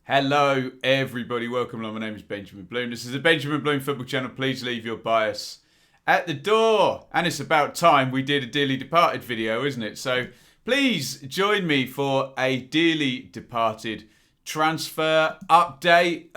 Hello everybody, welcome along. My name is Benjamin Bloom. This is the Benjamin Bloom Football Channel. Please leave your bias at the door. And it's about time we did a Dearly Departed video, isn't it? So please join me for a Dearly Departed transfer update.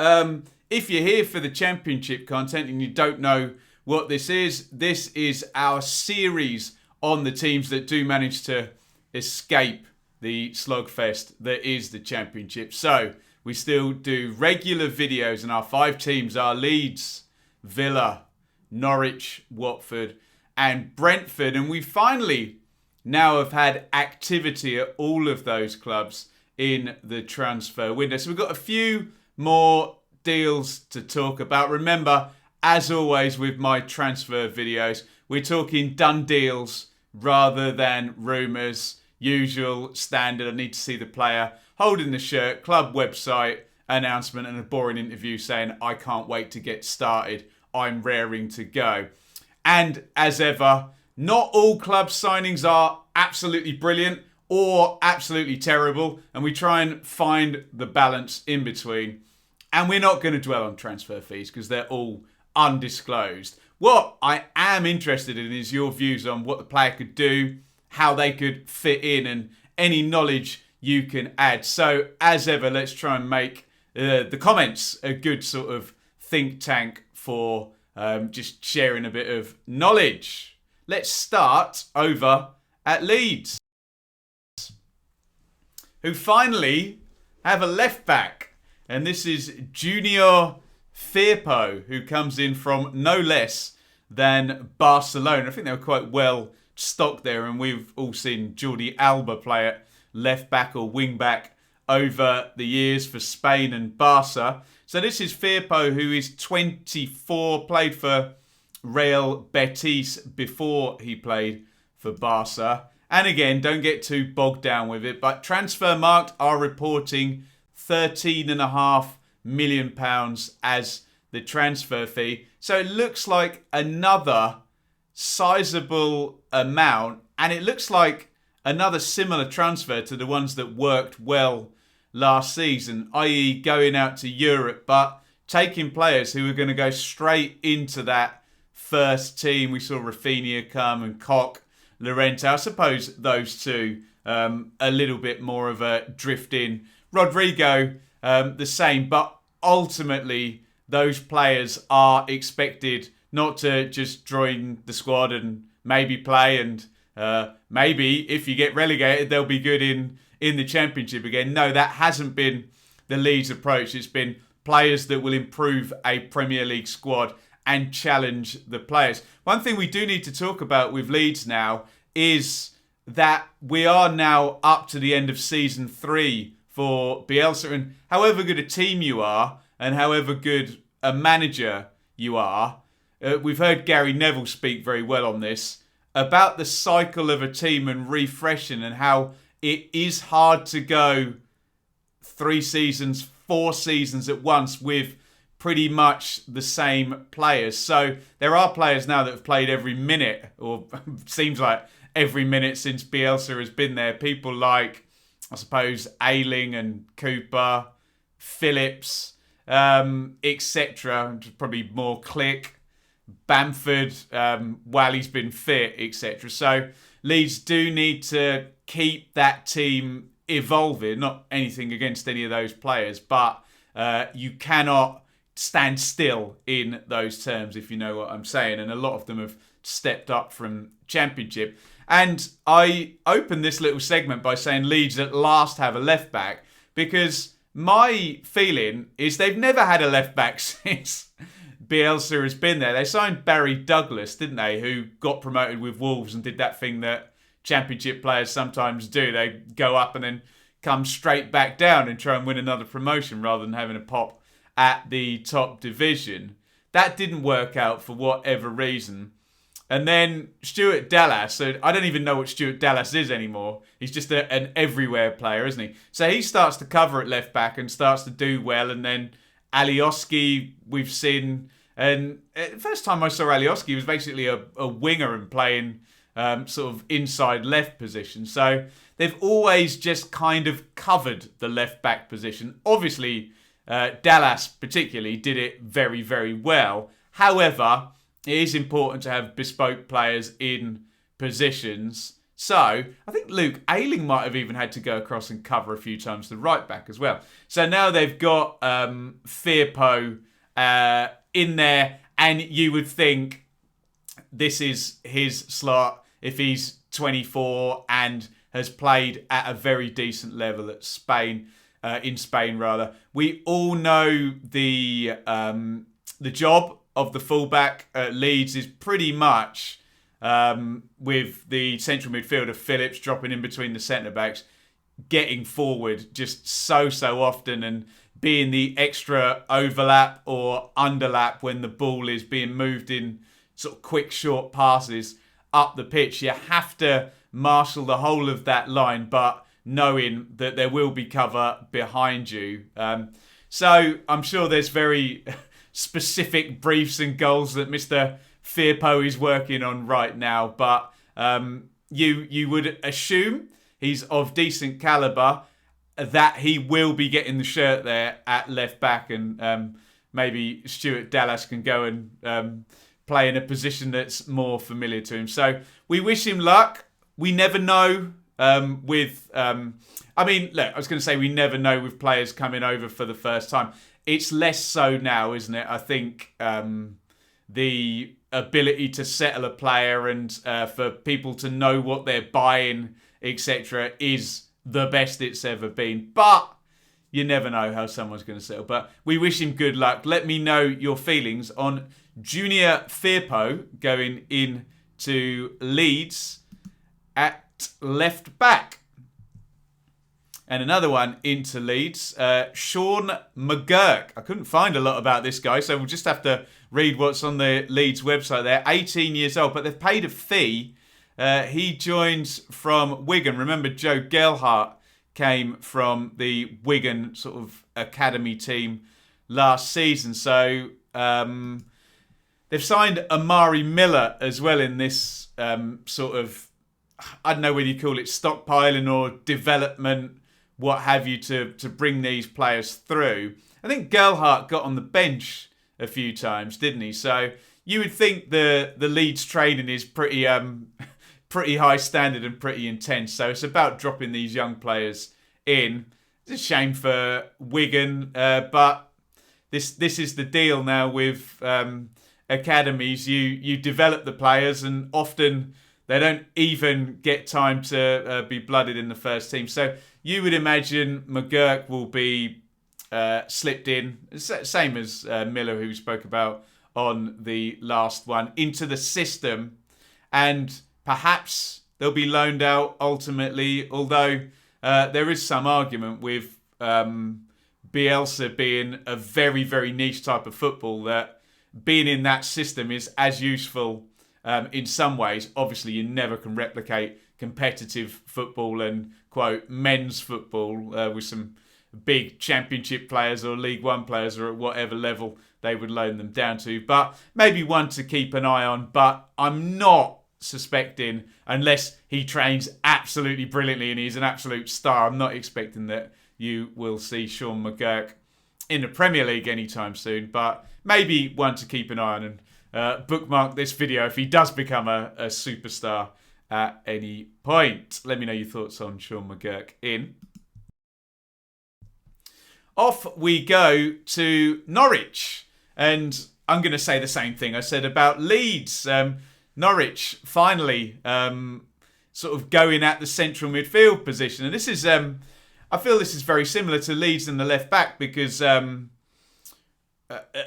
If you're here for the Championship content and you don't know what this is our series on the teams that do manage to escape the slogfest that is the Championship. So we still do regular videos, and our 5 teams are Leeds, Villa, Norwich, Watford, and Brentford. And we finally now have had activity at all of those clubs in the transfer window. So we've got a few more deals to talk about. Remember, as always with my transfer videos, we're talking done deals rather than rumours. Usual, standard, I need to see the player holding the shirt, club website, announcement, and a boring interview saying, I can't wait to get started. I'm raring to go. And as ever, not all club signings are absolutely brilliant or absolutely terrible. And we try and find the balance in between. And we're not going to dwell on transfer fees because they're all undisclosed. What I am interested in is your views on what the player could do, how they could fit in, and any knowledge you can add. So, as ever, let's try and make the comments a good sort of think tank for just sharing a bit of knowledge. Let's start over at Leeds, who finally have a left back. And this is Junior Firpo, who comes in from no less than Barcelona. I think they were quite well stocked there, and we've all seen Jordi Alba play at left back or wing back over the years for Spain and Barca. So this is Firpo, who is 24, played for Real Betis before he played for Barca. And again, don't get too bogged down with it, but Transfermarkt are reporting £13.5 million as the transfer fee. So it looks like another sizable amount, and it looks like another similar transfer to the ones that worked well last season, i.e. going out to Europe, but taking players who are going to go straight into that first team. We saw Rafinha come and Koch, Llorente. I suppose those two a little bit more of a drift in. Rodrigo, the same, but ultimately those players are expected not to just join the squad and maybe play and maybe if you get relegated, they'll be good in the Championship again. No, that hasn't been the Leeds approach. It's been players that will improve a Premier League squad and challenge the players. One thing we do need to talk about with Leeds now is that we are now up to the end of season 3 for Bielsa. And however good a team you are and however good a manager you are, we've heard Gary Neville speak very well on this, about the cycle of a team and refreshing, and how it is hard to go 3 seasons, 4 seasons at once with pretty much the same players. So there are players now that have played every minute, or seems like every minute since Bielsa has been there. People like, I suppose, Ailing and Cooper, Phillips, etc. Probably more Click. Bamford, while he's been fit, etc. So Leeds do need to keep that team evolving. Not anything against any of those players, but you cannot stand still in those terms, if you know what I'm saying. And a lot of them have stepped up from Championship. And I opened this little segment by saying Leeds at last have a left back, because my feeling is they've never had a left back since Bielsa has been there. They signed Barry Douglas, didn't they, who got promoted with Wolves and did that thing that Championship players sometimes do. They go up and then come straight back down and try and win another promotion rather than having a pop at the top division. That didn't work out for whatever reason. And then Stuart Dallas, so I don't even know what Stuart Dallas is anymore. He's just an everywhere player, isn't he? So he starts to cover at left back and starts to do well. And then Alioski, we've seen. And the first time I saw Alioski, he was basically a winger and playing sort of inside left position. So they've always just kind of covered the left back position. Obviously, Dallas particularly did it very, very well. However, it is important to have bespoke players in positions. So I think Luke Ayling might have even had to go across and cover a few times the right back as well. So now they've got Firpo in there, and you would think this is his slot if he's 24 and has played at a very decent level at Spain, in Spain rather. We all know the job of the fullback at Leeds is pretty much with the central midfielder Phillips dropping in between the centre backs, getting forward just so often and being the extra overlap or underlap when the ball is being moved in sort of quick short passes up the pitch. You have to marshal the whole of that line, but knowing that there will be cover behind you. So I'm sure there's very specific briefs and goals that Mr. Firpo is working on right now, but you would assume he's of decent calibre, that he will be getting the shirt there at left back, and maybe Stuart Dallas can go and play in a position that's more familiar to him. So we wish him luck. We never know with... I mean, look, I was going to say we never know with players coming over for the first time. It's less so now, isn't it? I think the ability to settle a player and for people to know what they're buying, etc., is the best it's ever been. But you never know how someone's going to settle. But we wish him good luck. Let me know your feelings on Junior Firpo going in to Leeds at left back. And another one into Leeds, Sean McGoldrick. I couldn't find a lot about this guy, so we'll just have to read what's on the Leeds website there. 18 years old, but they've paid a fee. He joins from Wigan. Remember, Joe Gelhardt came from the Wigan sort of academy team last season. So they've signed Amari Miller as well in this sort of, I don't know whether you call it stockpiling or development, what have you, to bring these players through. I think Gelhardt got on the bench a few times, didn't he? So you would think the Leeds training is pretty high standard and pretty intense. So it's about dropping these young players in. It's a shame for Wigan, but this is the deal now with academies. You develop the players, and often they don't even get time to be blooded in the first team. So you would imagine McGoldrick will be slipped in, same as Miller, who we spoke about on the last one, into the system. And perhaps they'll be loaned out ultimately, although there is some argument with Bielsa being a very, very niche type of football, that being in that system is as useful in some ways. Obviously, you never can replicate competitive football and, quote, men's football with some big championship players or League One players or at whatever level they would loan them down to. But maybe one to keep an eye on. But I'm not suspecting, unless he trains absolutely brilliantly and he's an absolute star, I'm not expecting that you will see Sean McGoldrick in the Premier League anytime soon. But maybe one to keep an eye on, and bookmark this video if he does become a superstar at any point. Let me know your thoughts on Sean McGoldrick in. Off we go to Norwich. And I'm going to say the same thing I said about Leeds. Norwich finally sort of going at the central midfield position. And this is, I feel this is very similar to Leeds and the left back, because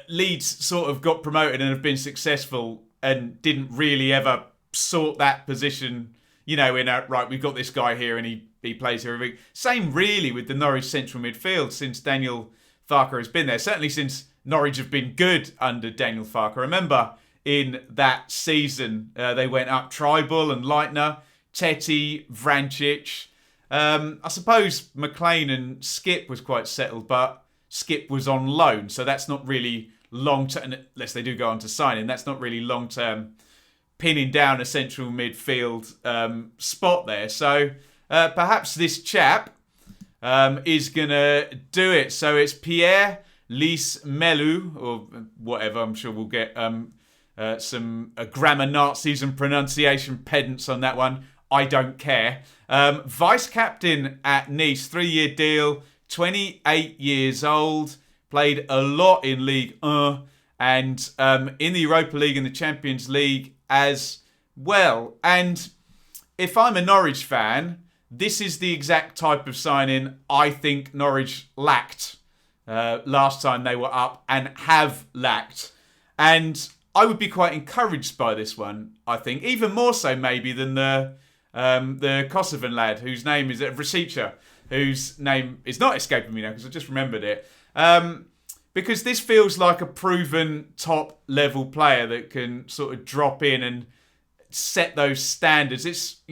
Leeds sort of got promoted and have been successful and didn't really ever sort that position, you know, in a, right, we've got this guy here and he plays here every week. Same really with the Norwich central midfield since Daniel Farke has been there. Certainly since Norwich have been good under Daniel Farke. Remember in that season, they went up Tribal and Leitner, Teti, Vrancic. I suppose McLean and Skip was quite settled, but Skip was on loan, so that's not really long-term, unless they do go on to sign him, that's not really long-term pinning down a central midfield spot there. So perhaps this chap is going to do it. So it's Pierre Melu, or whatever. I'm sure we'll get some grammar Nazis and pronunciation pedants on that one. I don't care. Vice captain at Nice, 3-year deal, 28 years old, played a lot in League 1 and in the Europa League and the Champions League as well. And if I'm a Norwich fan, this is the exact type of signing I think Norwich lacked last time they were up and have lacked. And I would be quite encouraged by this one, I think, even more so maybe than the Kosovan lad whose name is Vršića, whose name is not escaping me now because I just remembered it. Because this feels like a proven top level player that can sort of drop in and set those standards. It's,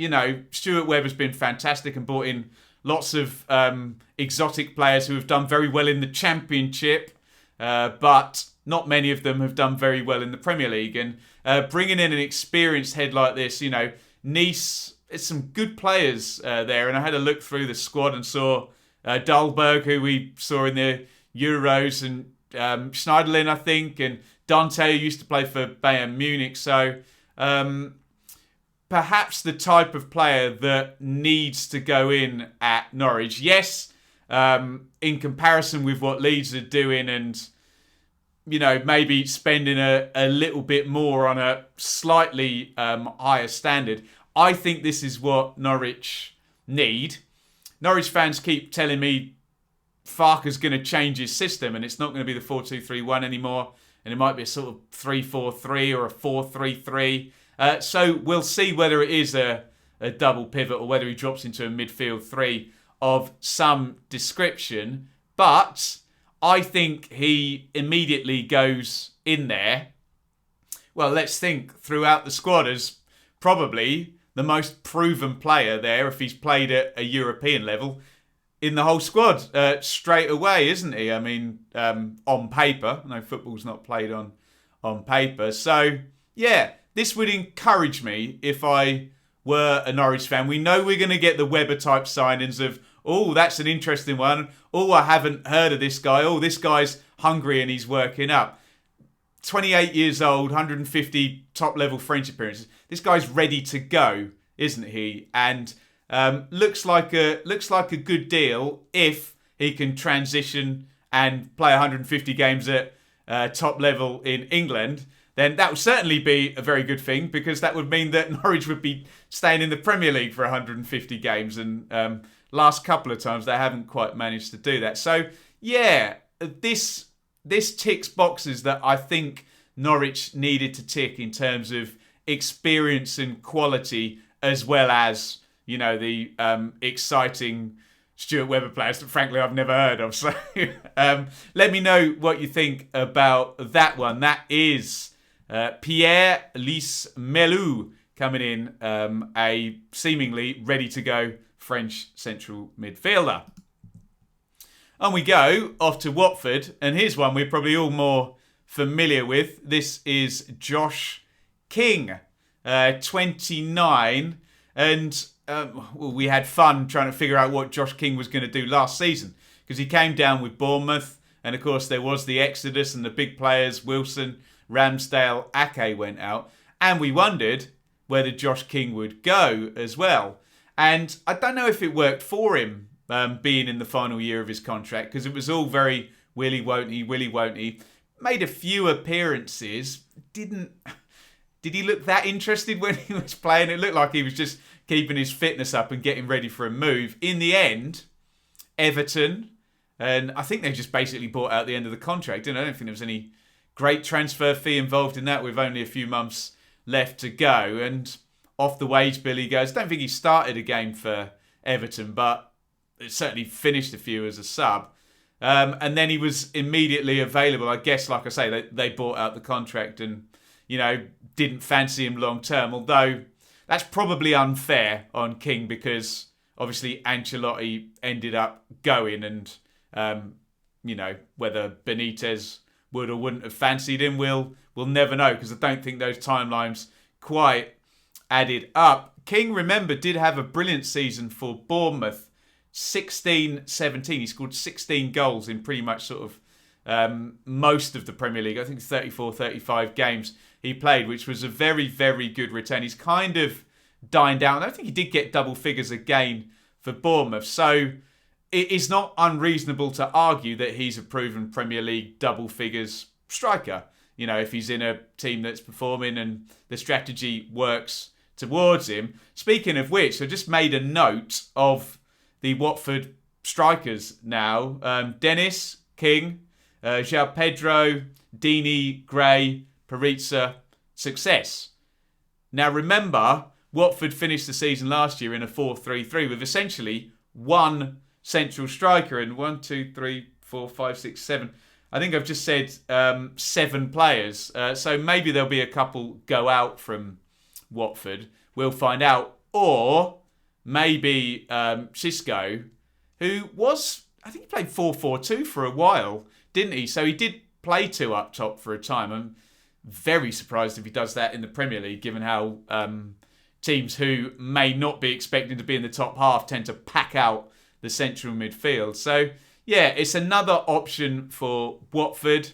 Stuart Webber's been fantastic and brought in lots of exotic players who have done very well in the Championship, but not many of them have done very well in the Premier League. And bringing in an experienced head like this, Nice, it's some good players there. And I had a look through the squad and saw Dahlberg, who we saw in the Euros, and Schneiderlin, I think, and Dante, who used to play for Bayern Munich. So perhaps the type of player that needs to go in at Norwich. Yes, in comparison with what Leeds are doing and, maybe spending a little bit more on a slightly higher standard, I think this is what Norwich need. Norwich fans keep telling me Farke's going to change his system and it's not going to be the 4-2-3-1 anymore, and it might be a sort of 3-4-3 or a 4-3-3. So we'll see whether it is a double pivot or whether he drops into a midfield three of some description. But I think he immediately goes in there. Well, let's think throughout the squad as probably the most proven player there if he's played at a European level in the whole squad straight away, isn't he? I mean, on paper. No, football's not played on paper. So, yeah, this would encourage me if I were a Norwich fan. We know we're going to get the Webber-type signings of, oh, that's an interesting one. Oh, I haven't heard of this guy. Oh, this guy's hungry and he's working up. 28 years old, 150 top-level French appearances. This guy's ready to go, isn't he? And looks like a good deal if he can transition and play 150 games at top level in England. Then that would certainly be a very good thing, because that would mean that Norwich would be staying in the Premier League for 150 games. And last couple of times they haven't quite managed to do that. So, yeah, this ticks boxes that I think Norwich needed to tick in terms of experience and quality, as well as, the exciting Stuart Webber players that, frankly, I've never heard of. So let me know what you think about that one. That is Pierre-Lys Melu coming in, a seemingly ready-to-go French central midfielder. On we go, off to Watford, and here's one we're probably all more familiar with. This is Josh King, 29, and we had fun trying to figure out what Josh King was going to do last season, because he came down with Bournemouth, and of course there was the exodus and the big players, Wilson, Ramsdale, Ake went out, and we wondered whether Josh King would go as well. And I don't know if it worked for him, being in the final year of his contract, because it was all very will he, won't he. Made a few appearances. Did he look that interested when he was playing? It looked like he was just keeping his fitness up and getting ready for a move. In the end, Everton, and I think they just basically bought out the end of the contract. I don't think there was any great transfer fee involved in that, with only a few months left to go. And off the wage bill he goes. Don't think he started a game for Everton, but certainly finished a few as a sub. And then he was immediately available. I guess, like I say, they bought out the contract and, didn't fancy him long term. Although that's probably unfair on King, because obviously Ancelotti ended up going, and, whether Benitez would or wouldn't have fancied him, we'll never know, because I don't think those timelines quite added up. King, remember, did have a brilliant season for Bournemouth. 16-17. He scored 16 goals in pretty much sort of most of the Premier League. I think 34, 35 games he played, which was a very, very good return. He's kind of dined out. I think he did get double figures again for Bournemouth. So it is not unreasonable to argue that he's a proven Premier League double figures striker. You know, if he's in a team that's performing and the strategy works towards him. Speaking of which, I just made a note of the Watford strikers now. Dennis, King, João Pedro, Deeney, Gray, Paritza, Success. Now remember, Watford finished the season last year in a 4-3-3 with essentially one central striker and 1, 2, 3, 4, 5, 6, 7. I think I've just said 7 players. So maybe there'll be a couple go out from Watford. We'll find out. Or maybe Xisco, who was, I think he played 4-4-2 for a while, didn't he? So he did play 2 up top for a time. I'm very surprised if he does that in the Premier League, given how teams who may not be expecting to be in the top half tend to pack out the central midfield. So, yeah, it's another option for Watford.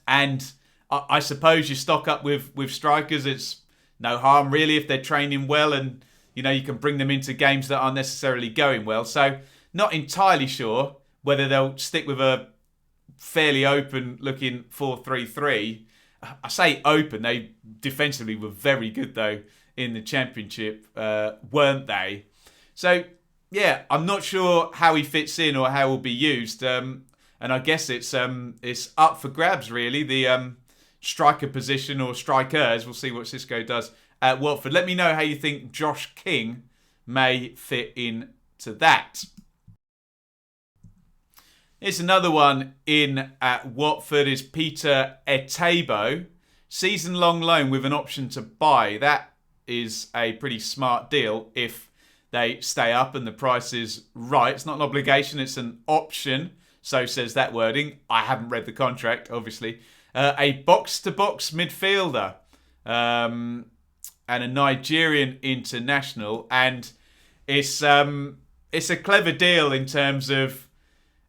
And I suppose you stock up with strikers. It's no harm, really, if they're training well and, you know, you can bring them into games that aren't necessarily going well. So, not entirely sure whether they'll stick with a fairly open-looking 4-3-3. I say open. They defensively were very good, though, in the Championship, weren't they? So, yeah, I'm not sure how he fits in or how he'll be used. And I guess it's up for grabs, really. The striker position or strikers. We'll see what Xisco does at Watford. Let me know how you think Josh King may fit into that. Here's another one in at Watford is Peter Etebo. Season-long loan with an option to buy. That is a pretty smart deal if they stay up and the price is right. It's not an obligation, it's an option. So says that wording. I haven't read the contract, obviously. A box-to-box midfielder and a Nigerian international. And it's a clever deal in terms of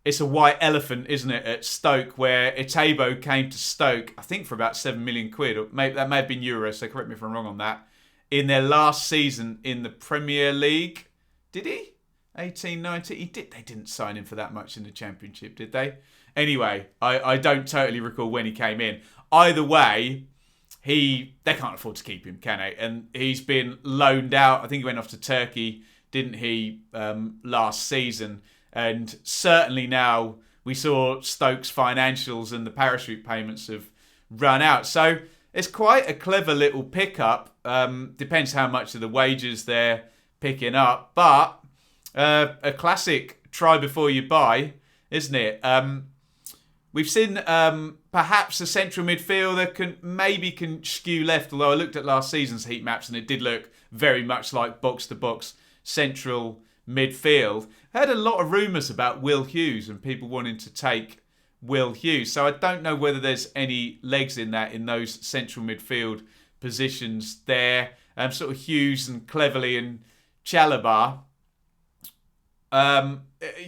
it's a white elephant, isn't it, at Stoke, where Etebo came to Stoke, I think for about 7 million quid. Or maybe that may have been euros, so correct me if I'm wrong on that. In their last season in the Premier League. Did he? 18, 19? He did. They didn't sign him for that much in the Championship, did they? Anyway, I don't totally recall when he came in. Either way, they can't afford to keep him, can they? And he's been loaned out. I think he went off to Turkey, didn't he, last season? And certainly now we saw Stoke's financials and the parachute payments have run out. So it's quite a clever little pickup. Depends how much of the wages they're picking up. But a classic try before you buy, isn't it? We've seen perhaps a central midfielder can skew left. Although I looked at last season's heat maps and it did look very much like box-to-box central midfield. I heard a lot of rumours about Will Hughes and people wanting to take Will Hughes. So I don't know whether there's any legs in that in those central midfield positions there. Sort of Hughes and Cleverley and Chalobah.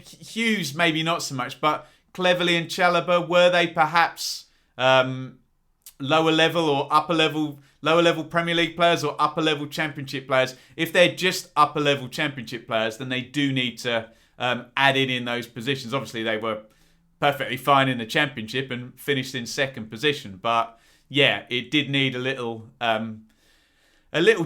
Hughes maybe not so much, but Cleverley and Chalobah, were they perhaps lower level or upper level, lower level Premier League players or upper level Championship players? If they're just upper level Championship players, then they do need to add in those positions. Obviously, they were perfectly fine in the Championship and finished in second position. But yeah, it did need a little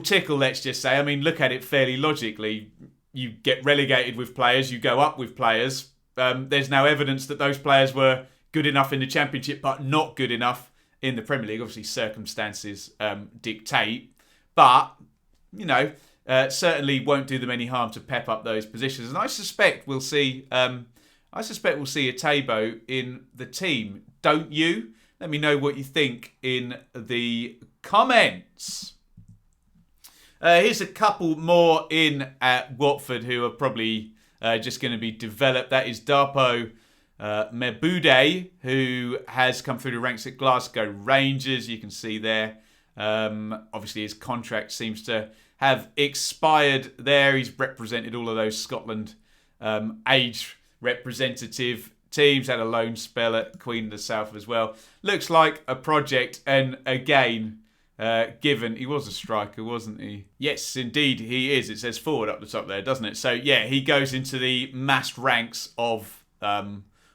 tickle, let's just say. I mean, look at it fairly logically. You get relegated with players, you go up with players. There's now evidence that those players were good enough in the Championship, but not good enough in the Premier League. Obviously, circumstances dictate. But, you know, certainly won't do them any harm to pep up those positions. And I suspect we'll see Etebo in the team. Don't you? Let me know what you think in the comments. Here's a couple more in at Watford who are probably just going to be developed. That is Dapo Mabuday, who has come through the ranks at Glasgow Rangers. You can see there. Obviously, his contract seems to have expired there. He's represented all of those Scotland age representative teams, had a loan spell at Queen of the South as well. Looks like a project, and again, given he was a striker, wasn't he? Yes, indeed he is. It says forward up the top there, doesn't it? So yeah, he goes into the massed ranks of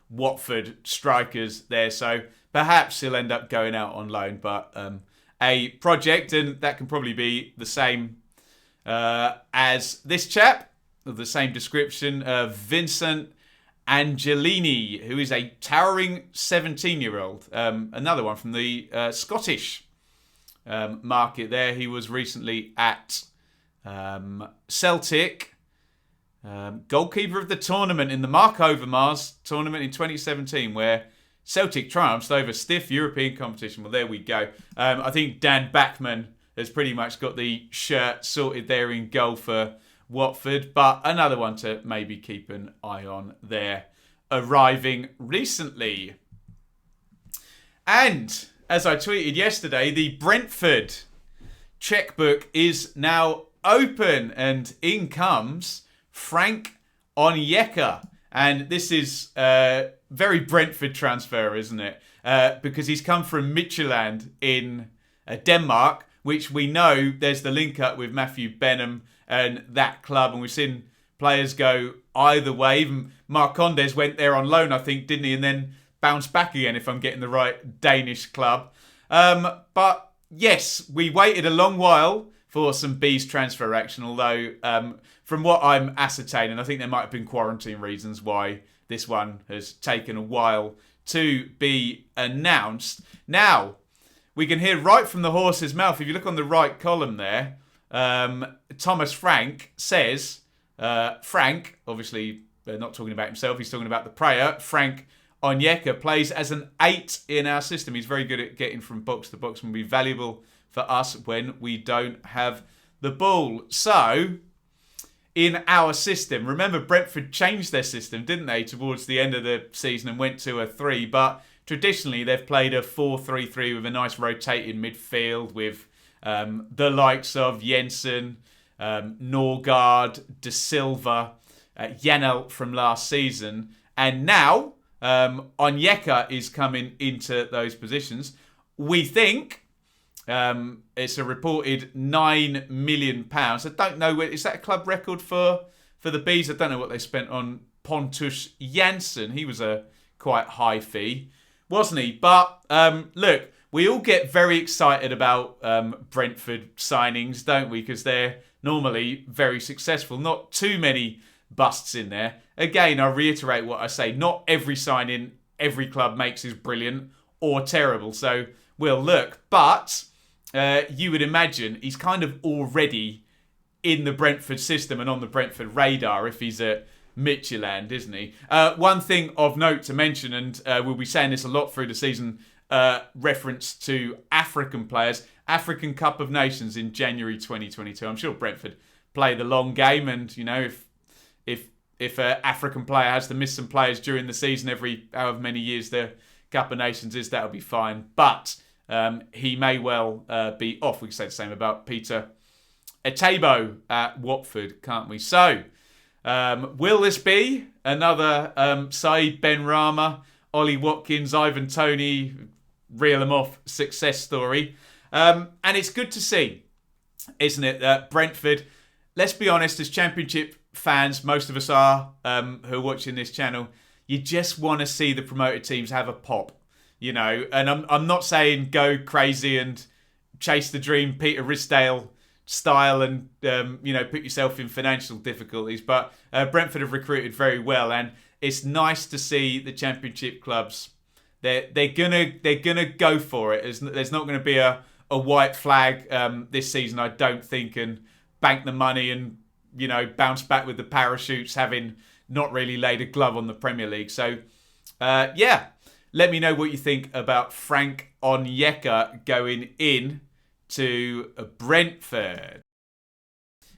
Watford strikers there. So perhaps he'll end up going out on loan, but a project, and that can probably be the same as this chap of the same description, Vincent Angelini, who is a towering 17-year-old. Another one from the Scottish market there. He was recently at Celtic, goalkeeper of the tournament in the Mark Overmars tournament in 2017, where Celtic triumphed over stiff European competition. Well, there we go. I think Dan Backman has pretty much got the shirt sorted there in goal for Watford, but another one to maybe keep an eye on there, arriving recently. And as I tweeted yesterday, the Brentford checkbook is now open, and in comes Frank Onyeka. And this is a very Brentford transfer, isn't it? Because he's come from Midtjylland in Denmark, which we know there's the link up with Matthew Benham and that club. And we've seen players go either way. Even Marcondes went there on loan, I think, didn't he? And then bounced back again, if I'm getting the right Danish club. But yes, we waited a long while for some Bees transfer action, although from what I'm ascertaining, I think there might have been quarantine reasons why this one has taken a while to be announced. Now, we can hear right from the horse's mouth, if you look on the right column there, Thomas Frank says, Frank, obviously not talking about himself, he's talking about the player, Frank Onyeka plays as an 8 in our system. He's very good at getting from box to box and will be valuable for us when we don't have the ball. So, in our system, remember Brentford changed their system, didn't they, towards the end of the season and went to a 3, but traditionally they've played a 4-3-3 with a nice rotating midfield with the likes of Jensen, Norgard, De Silva, Janelt from last season, and now Onyeka is coming into those positions. We think it's a reported £9 million. I don't know, is that a club record for the Bees? I don't know what they spent on Pontus Jansson. He was a quite high fee, wasn't he? But look, we all get very excited about Brentford signings, don't we? Because they're normally very successful. Not too many busts in there. Again, I reiterate what I say. Not every signing every club makes is brilliant or terrible. So we'll look. But you would imagine he's kind of already in the Brentford system and on the Brentford radar if he's at Midtjylland, isn't he? One thing of note to mention, and we'll be saying this a lot through the season, reference to African players. African Cup of Nations in January 2022. I'm sure Brentford play the long game, and you know, if an African player has to miss some players during the season every however many years the Cup of Nations is, that'll be fine. But he may well be off. We can say the same about Peter Etebo at Watford, can't we? So, will this be another Saeed Benrahma, Ollie Watkins, Ivan Toney, reel them off success story? And it's good to see, isn't it, that Brentford, let's be honest, as Championship fans, most of us are, who are watching this channel, you just want to see the promoted teams have a pop, you know. And I'm not saying go crazy and chase the dream Peter Ridsdale style and, you know, put yourself in financial difficulties. But Brentford have recruited very well, and it's nice to see the Championship clubs. They're gonna go for it. There's not going to be a white flag this season, I don't think, and bank the money and, you know, bounce back with the parachutes, having not really laid a glove on the Premier League. So, yeah, let me know what you think about Frank Onyeka going in to Brentford.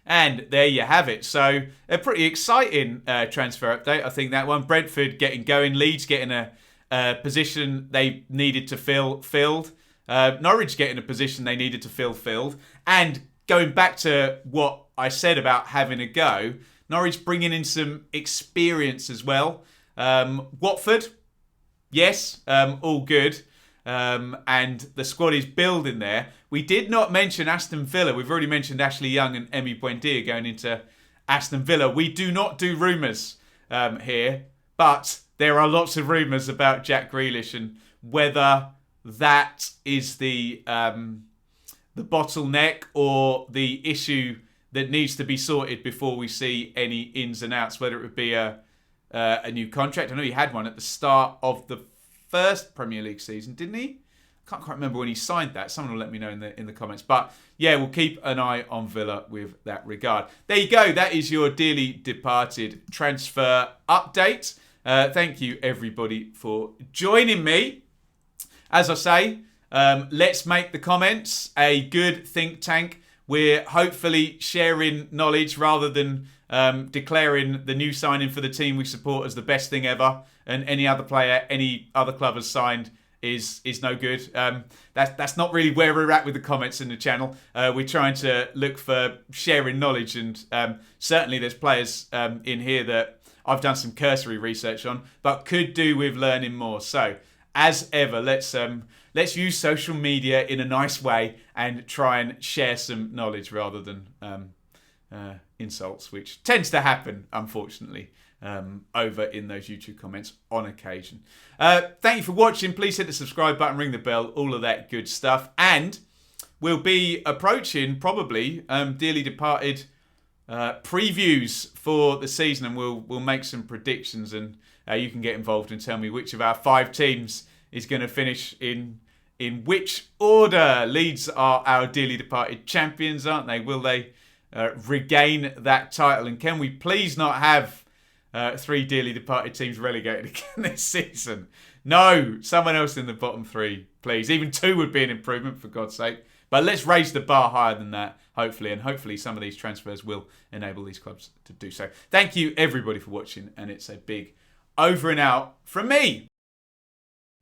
And there you have it. So, a pretty exciting transfer update, I think, that one. Brentford getting going, Leeds getting a position they needed to fill filled. Norwich getting a position they needed to fill filled. And going back to what I said about having a go, Norwich bringing in some experience as well. Watford, yes, all good. And the squad is building there. We did not mention Aston Villa. We've already mentioned Ashley Young and Emi Buendia going into Aston Villa. We do not do rumours here, but there are lots of rumours about Jack Grealish and whether that is the bottleneck or the issue that needs to be sorted before we see any ins and outs, whether it would be a new contract. I know he had one at the start of the first Premier League season, didn't he? I can't quite remember when he signed that. Someone will let me know in the comments. But yeah, we'll keep an eye on Villa with that regard. There you go. That is your dearly departed transfer update. Thank you, everybody, for joining me. As I say, let's make the comments a good think tank. We're hopefully sharing knowledge rather than declaring the new signing for the team we support as the best thing ever, and any other player, any other club has signed is no good. That's not really where we're at with the comments in the channel. We're trying to look for sharing knowledge, and certainly there's players in here that I've done some cursory research on, but could do with learning more. So, as ever, let's use social media in a nice way and try and share some knowledge rather than insults, which tends to happen, unfortunately, over in those YouTube comments on occasion. Thank you for watching. Please hit the subscribe button, ring the bell, all of that good stuff. And we'll be approaching probably dearly departed previews for the season, and we'll make some predictions, and you can get involved and tell me which of our 5 teams is going to finish in which order. Leeds are our dearly departed champions, aren't they? Will they regain that title? And can we please not have 3 dearly departed teams relegated again this season? No, someone else in the bottom 3, please. Even 2 would be an improvement, for God's sake. But let's raise the bar higher than that, hopefully. And hopefully some of these transfers will enable these clubs to do so. Thank you, everybody, for watching. And it's a big over and out from me.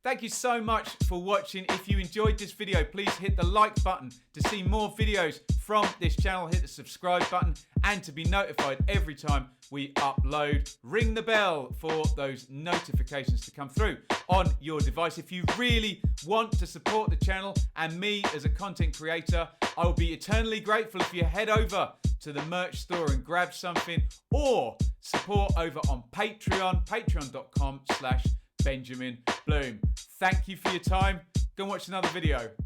Thank you so much for watching. If you enjoyed this video, please hit the like button to see more videos from this channel. Hit the subscribe button, and to be notified every time we upload, ring the bell for those notifications to come through on your device. If you really want to support the channel and me as a content creator, I will be eternally grateful if you head over to the merch store and grab something, or support over on Patreon, patreon.com/Benjamin Bloom. Thank you for your time. Go and watch another video.